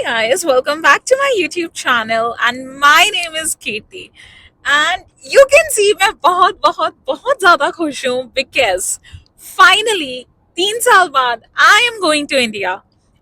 guys, welcome back to my YouTube channel and my name is Katie. And you can see मैं बहुत बहुत बहुत ज़्यादा खुश हूँ because finally 3 साल बाद I am going to India.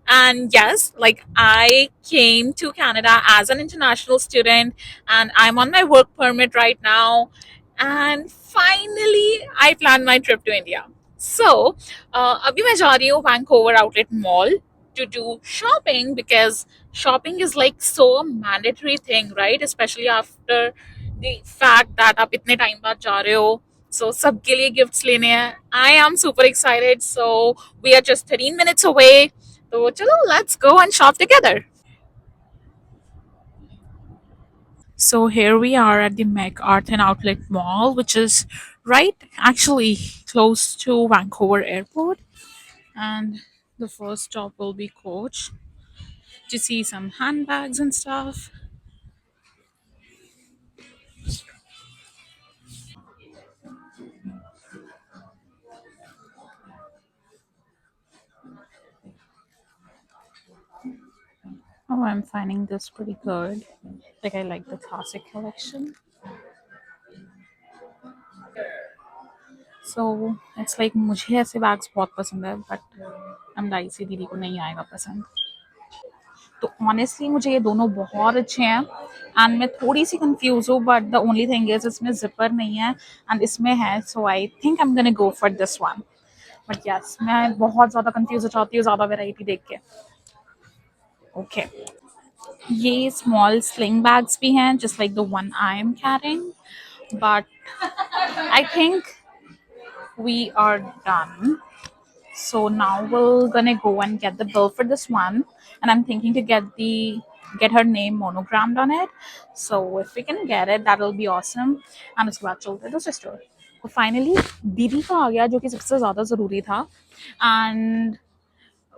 And yes, like I came to Canada as an international student and I'm on my work permit right now. And finally I planned my trip to India. So, अभी मैं जा रही हूँ Vancouver Outlet Mall to do shopping because shopping is like so a mandatory thing, right? Especially after the fact that आप इतने time बाद जा रहे हो. So सबके लिए गिफ्ट्स लेने हैं. I am super excited. So we are just 13 minutes away. So चलो, let's go and shop together. So here we are at the MacArthur Outlet Mall, which is right actually close to Vancouver Airport. And the first stop will be Coach to see some handbags and stuff. Oh, I'm finding this pretty good. Like I like the classic collection. So it's like मुझे ऐसे bags बहुत पसंद है but I'm dicey दीदी को नहीं आएगा पसंद. तो ऑनेस्टली मुझे ये दोनों बहुत अच्छे हैं एंड मैं थोड़ी सी कंफ्यूज हूँ but the only thing is इसमें जिपर नहीं है एंड इसमें है so I think I am gonna go for this one but yes मैं बहुत ज़्यादा कंफ्यूज हो जाती हूँ ज़्यादा वेराइटी देख के. ओके ये स्मॉल स्लिंग बैग्स भी हैं just like the one I am carrying but I think we are done. So now we're gonna go and get the bill for this one, and I'm thinking to get her name monogrammed on it. So if we can get it, that'll be awesome. And उसके बाद चलते हैं दूसरे store. तो finally दीदी का आ गया जो कि सबसे ज़्यादा ज़रूरी था एंड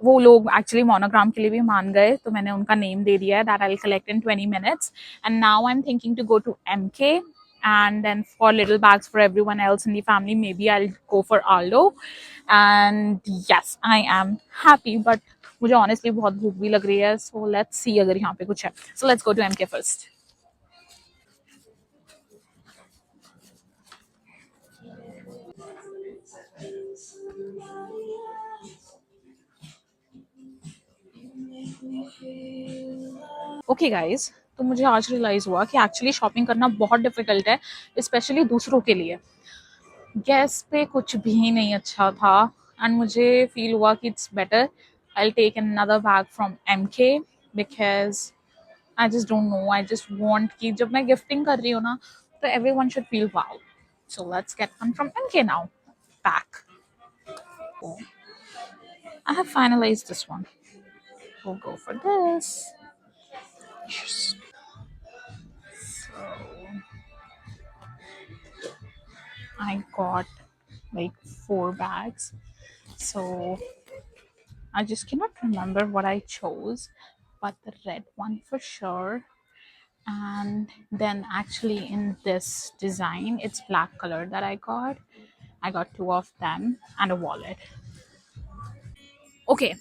वो लोग एक्चुअली मोनोग्राम के लिए भी मान गए तो मैंने उनका नेम दे दिया है that I collect in 20 minutes and now I am thinking to go to MK and then for little bags for everyone else in the family maybe I'll go for Aldo and yes I am happy but मुझे honestly बहुत भूख भी लग रही है so let's see अगर यहाँ पे कुछ है so let's go to MK first. Okay guys तो मुझे आज रियलाइज़ हुआ कि एक्चुअली शॉपिंग करना बहुत डिफिकल्ट है स्पेशली दूसरों के लिए. गैस पे कुछ भी नहीं अच्छा था एंड मुझे फील हुआ कि it's better I take another bag from MK because I just don't know I just want कि जब मैं गिफ्टिंग कर रही हूँ ना तो everyone should feel wow. So let's get one from MK now back. I have finalized this one. We'll go for this. I got like 4 bags. So I just cannot remember what I chose, but the red one for sure. And then actually in this design, it's black color that I got. I got 2 of them and a wallet. Okay,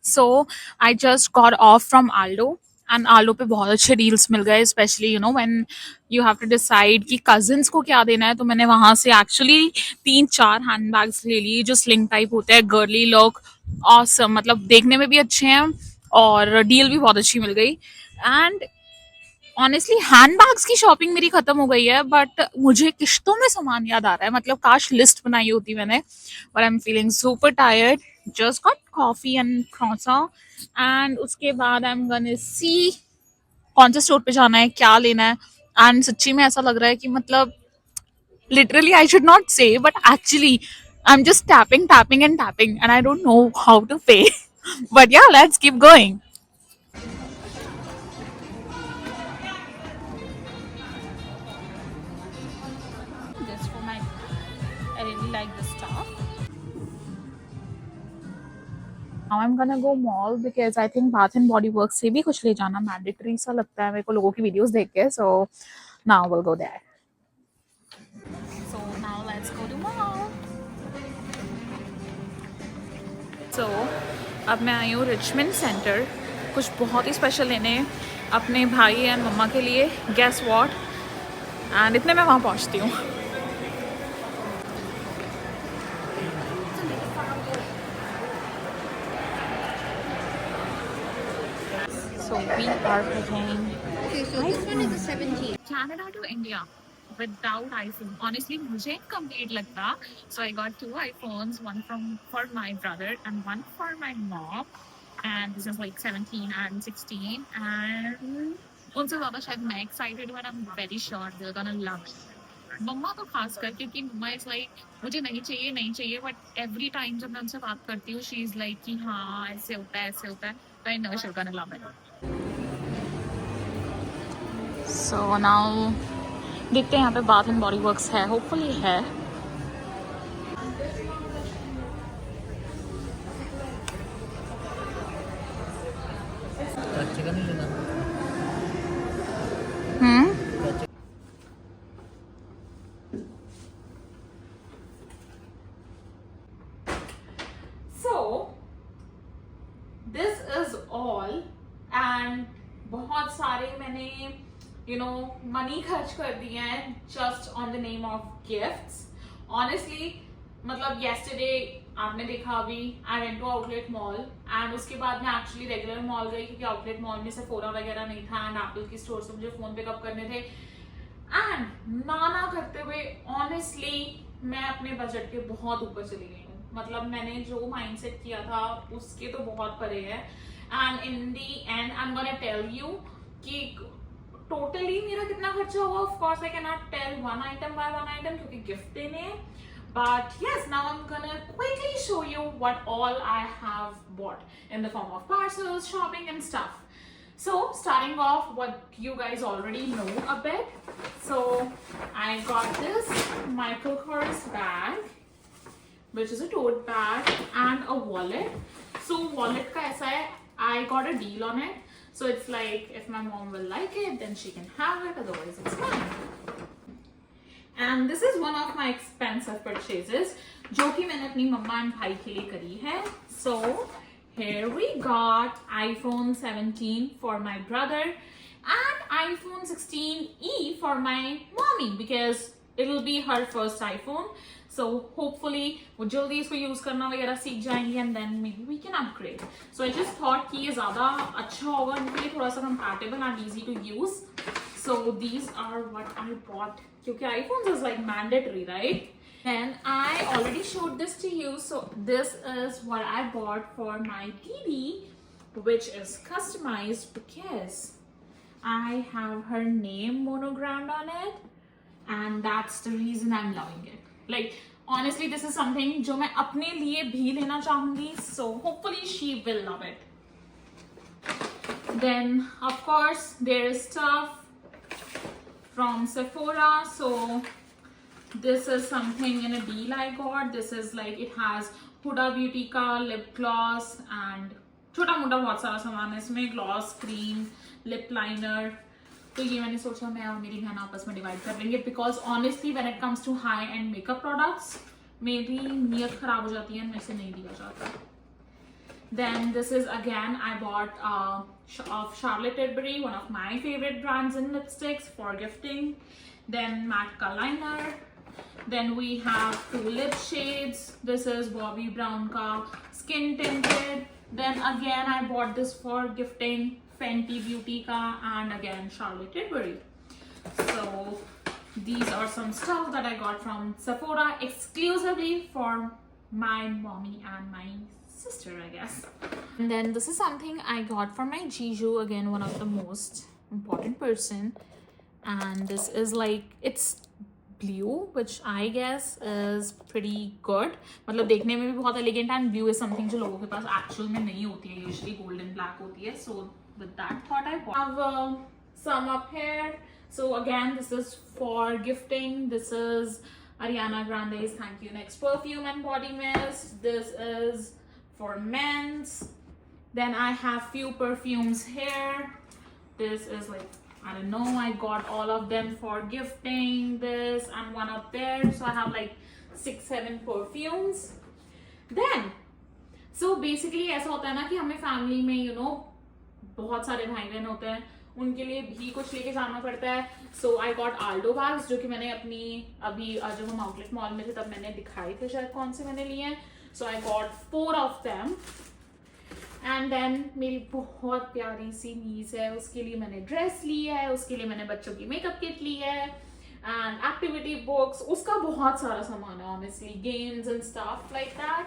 so I just got off from Aldo and Aldo पे बहुत अच्छे deals मिल गए specially you know when you have to decide कि cousins को क्या देना है तो मैंने वहाँ से एक्चुअली 3-4 हैंड बैग्स ले लिए जो स्लिंग टाइप होते हैं गर्ली लुक ऑसम मतलब देखने में भी अच्छे हैं और डील भी बहुत अच्छी मिल गई एंड ऑनेस्टली हैंडबैग्स की शॉपिंग मेरी खत्म हो गई है बट मुझे किश्तों में सामान याद आ रहा है मतलब काश लिस्ट बनाई होती मैंने but I am feeling super tired just got coffee and croissant and उसके बाद आई एम गोना सी कौन से स्टोर पे जाना है क्या लेना है एंड सच्ची में ऐसा लग रहा है कि मतलब लिटरली आई शुड नॉट से but actually I am just tapping and I don't know how to pay but yeah let's keep going. Just for my I really like the stuff. Now I'm gonna go mall because I think Bath and Body Works से भी कुछ ले जाना mandatory सा लगता है मेरे को लोगों की videos देख के so now we'll go there. So now let's go to mall. So अब मैं आई हूँ Richmond Center कुछ बहुत ही स्पेशल लेने अपने भाई एंड मम्मा के लिए, गेस व्हाट, एंड इतने में वहाँ पहुँचती हूँ। So we are heading Okay, so this one is a 17. Canada to India without iPhone. Honestly, मुझे incomplete लगता. So I got 2 iPhones, one for my brother and one for my mom. And this is like 17 and 16. And उनसे ज़्यादा शायद मैं excited हूँ and I'm very sure they're gonna love it. मम्मा तो खास कर, क्योंकि मम्मा इज लाइक मुझे नहीं चाहिए नहीं चाहिए, बट एवरी टाइम जब मैं उनसे बात करती हूँ शी इज लाइक कि हाँ ऐसे होता है ऐसे होता है, तो I know she is gonna love it. So now देखते हैं यहाँ पे बाथ एंड बॉडी वर्क्स है, होपफुली है. दिस इज ऑल, एंड बहुत सारे मैंने मनी खर्च कर दिए हैं just on the name of gifts. Honestly मतलब येस्टरडे आपने देखा अभी I went to outlet mall, and उसके बाद मैं एक्चुअली रेगुलर मॉल गई क्योंकि आउटलेट मॉल में सेफोरा वगैरह नहीं था एंड एप्पल की स्टोर से मुझे फोन पिकअप करने थे. एंड ना करते हुए ऑनेस्टली मैं अपने बजट के बहुत ऊपर चली गई हूँ. मतलब मैंने जो माइंडसेट किया था उसके तो बहुत परे है. And in the end I am gonna tell you कि टोटली मेरा कितना खर्चा हुआ. Of course I can not tell one item by one item क्योंकि गिफ्ट देने हैं. But yes, now I'm gonna quickly show you what all I have bought in the form of parcels, shopping and stuff. So starting off, what you guys already know a bit. So I got this Michael Kors bag, which is a tote bag and a wallet. So wallet ka aisa hai, I got a deal on it. So it's like if my mom will like it, then she can have it. Otherwise, it's fine. And this is one of my expensive purchases, जो कि मैंने अपनी मम्मा and भाई के लिए करी है. So here we got iPhone 17 for my brother and iPhone 16e for my mommy because it will be her first iPhone. So hopefully वो जल्दी इसको यूज करना वगैरह सीख जाएंगी and then maybe we can upgrade. So I just thought कि ये ज्यादा अच्छा होगा उनके लिए, थोड़ा सा compatible and easy to use. So these are what I bought क्योंकि iPhones is like mandatory, right? And I already showed this to you. So this is what I bought for my TV, which is customized because I have her name monogrammed on it, and that's the reason I'm loving it. Like honestly, this is something जो मैं अपने लिए भी लेना चाहूंगी. So hopefully she will love it. Then of course there is stuff from Sephora. So this is something in a deal I got. This is like it has Huda Beauty का lip gloss and छोटा मोटा बहुत सारा सामान है इसमें, gloss, cream, lip liner. तो ये मैंने सोचा मैं और मेरी बहन आपस में डिवाइड कर लेंगे because honestly when it comes to high end makeup products मेरी नीयत खराब हो जाती है, मेरे से नहीं दिया जाता. Then this is again I bought of Charlotte Tilbury, one of my favorite brands in lipsticks for gifting. Then matte का liner. Then we have 2 lip shades. This is Bobbi Brown ka skin tinted. Then again I bought this for gifting, Fenty Beauty ka, and again Charlotte Tilbury. So these are some stuff that I got from Sephora exclusively for my mommy and my sister, I guess. And then this is something I got from my Jiju, again one of the most important person, and this is like it's blue, which I guess is pretty good. मतलब देखने में भी बहुत elegant and blue is something जो लोगों के पास actual में नहीं होती है, usually gold and black होती है. So with that thought I bought. I have some up here. So again this is for gifting. This is Ariana Grande's Thank You Next perfume and body mist. This is for men's. Then I have few perfumes here. This is like I don't know, I got all of them for gifting, this and one up there. So I have like 6-7 perfumes. Then so basically ऐसा होता है ना कि हमें family में बहुत सारे भाई बहन होते हैं, उनके लिए भी कुछ लेके जाना पड़ता है. So I got Aldo bags, जो कि मैंने अपनी अभी जब हम आउटलेट मॉल में थे तब मैंने दिखाए थे शायद कौन से मैंने लिए हैं. So I got 4 of them. And then मेरी बहुत प्यारी सी नीस है, उसके लिए मैंने ड्रेस ली है, उसके लिए मैंने बच्चों की मेकअप किट ली है, एंड एक्टिविटी बुक्स, उसका बहुत सारा सामान है honestly, games and stuff like that.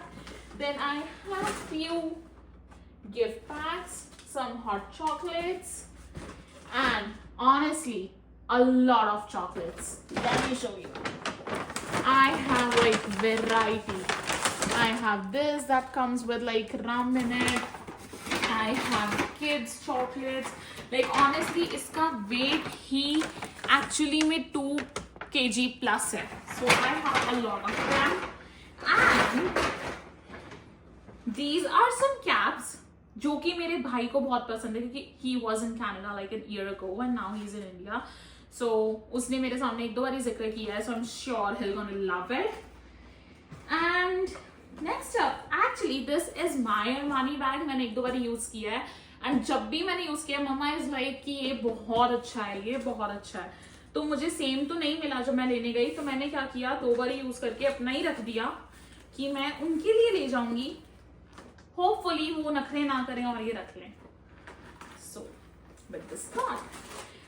Then I have few gift packs, some hot chocolates, and honestly a lot of chocolates. Let me show you. I have like variety. I have this that comes with like rum in it. I have kids chocolates. Like honestly इसका weight ही actually में 2 kg plus है. So I have a lot of them. And these are some caps जो कि मेरे भाई को बहुत पसंद है, क्योंकि he was in Canada like an year ago and now he's in India. So उसने मेरे सामने 1-2 बार जिक्र किया है, so I'm sure he'll gonna love it. And next up, actually this is my Armani bag. मैंने 1-2 बार यूज किया है, and जब भी मैंने यूज किया मम्मा इज लाइक कि ये बहुत अच्छा है, ये बहुत अच्छा है. तो मुझे सेम तो नहीं मिला जब मैं लेने गई, तो मैंने क्या किया, 2 बार यूज करके अपना ही रख दिया कि मैं उनके लिए ले जाऊंगी, होपफुली वो नखरे ना करें और ये रख लें. So with this thought,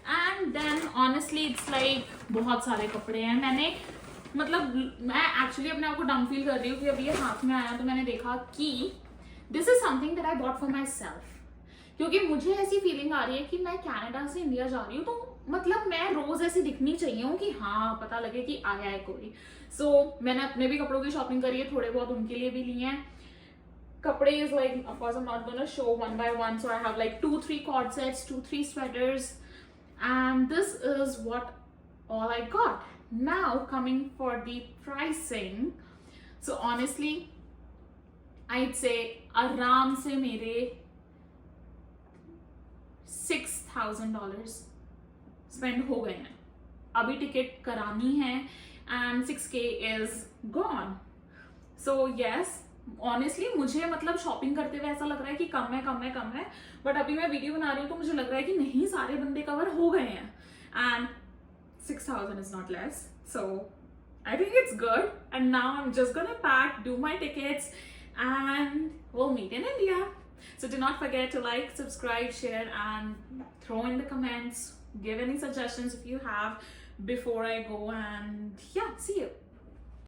and then honestly it's like बहुत सारे कपड़े हैं. मैंने मतलब मैं एक्चुअली अपने आप को डम फील कर रही हूँ कि अभी ये हाथ में आया तो मैंने देखा कि this is something that I bought for my self, क्योंकि मुझे ऐसी फीलिंग आ रही है कि मैं कनाडा से इंडिया जा रही हूँ, तो मतलब मैं रोज ऐसी दिखनी चाहिए हूँ कि हाँ पता लगे कि आया है कोई. सो मैंने अपने भी कपड़ों की शॉपिंग करी है, थोड़े बहुत उनके लिए भी लिए हैं. Kapde is like, of course I'm not gonna show one by one, so I have like 2-3 cord sets, 2-3 sweaters, and this is what all I got. Now coming for the pricing, so honestly I'd say आराम से मेरे $6,000 spend हो गए हैं. अभी ticket करानी है and 6K is gone. So yes, honestly मुझे मतलब शॉपिंग करते हुए ऐसा लग रहा है कि कम है, बट अभी मैं वीडियो बना रही हूँ तो मुझे लग रहा है कि नहीं, सारे बंदे कवर हो गए हैं, and 6,000 is not less. So I think it's good, and now I am just gonna pack, do my tickets, and we'll meet in India. So do not forget to like, subscribe, share, and throw in the comments, give any suggestions if you have before I go, and yeah, see you.